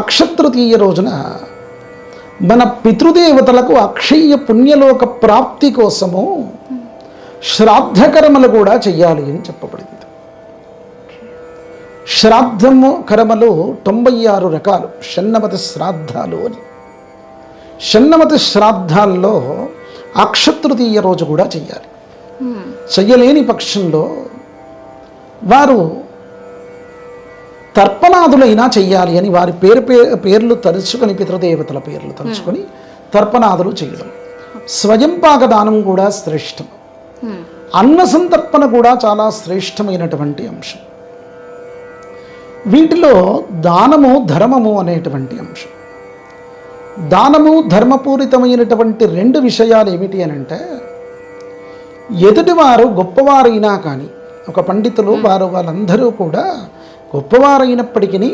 అక్షతృతీయ రోజున మన పితృదేవతలకు అక్షయ పుణ్యలోక ప్రాప్తి కోసము శ్రాద్ధకర్మలు కూడా చెయ్యాలి అని చెప్పబడింది. శ్రాద్ధము కర్మలు 96 రకాలు, షణ్ణమతి శ్రాద్ధాలు అని. షణ్ణమతి శ్రాద్ధాల్లో అక్షతృతీయ రోజు కూడా చెయ్యాలి. చెయ్యలేని పక్షంలో వారు తర్పణాదులైనా చెయ్యాలి అని వారి పేర్లు తలుచుకొని, పితృదేవతల పేర్లు తలుచుకొని తర్పణాదులు చేయడం. స్వయం పాకదానం కూడా శ్రేష్టం. అన్న సంతర్పణ కూడా చాలా శ్రేష్టమైనటువంటి అంశం. వీటిలో దానము ధర్మము అనేటువంటి అంశం. దానము ధర్మపూరితమైనటువంటి 2 విషయాలు ఏమిటి అని అంటే, ఎదుటివారు గొప్పవారైనా కానీ, ఒక పండితులు వాళ్ళందరూ కూడా గొప్పవారైనప్పటికీ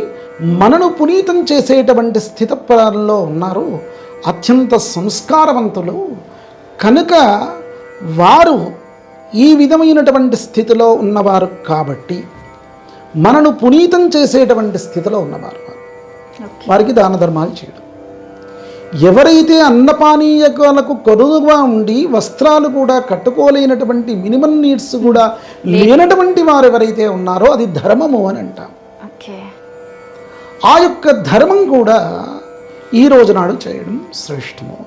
మనను పునీతం చేసేటువంటి స్థితిలో ఉన్నారు, అత్యంత సంస్కారవంతులు కనుక వారు ఈ విధమైనటువంటి స్థితిలో ఉన్నవారు కాబట్టి మనను పునీతం చేసేటువంటి స్థితిలో ఉన్నవారు, వారికి దాన ధర్మాలు చేయడం. ఎవరైతే అన్నపానీయకాలకు కరువుగా ఉండి వస్త్రాలు కూడా కట్టుకోలేనటువంటి మినిమం నీడ్స్ కూడా లేనటువంటి వారు ఎవరైతే ఉన్నారో అది ధర్మము అని అంటాం. ఆ యొక్క ధర్మం కూడా ఈ రోజు నాడు చేయడం శ్రేష్టము.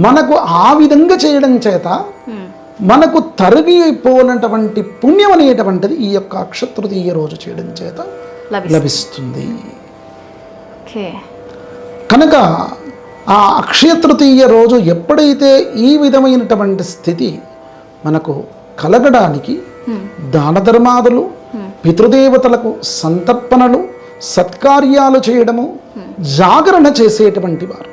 మనకు ఆ విధంగా చేయడం చేత మనకు తరిగిపోయినటువంటి పుణ్యం అనేటువంటిది ఈ యొక్క అక్షతృతీయ రోజు చేయడం చేత లభిస్తుంది. కనుక ఆ అక్షయ తృతీయ రోజు ఎప్పుడైతే ఈ విధమైనటువంటి స్థితి మనకు కలగడానికి దాన ధర్మాదులు, పితృదేవతలకు సంతర్పణలు, సత్కార్యాలు చేయడము, జాగరణ చేసేటువంటి వారు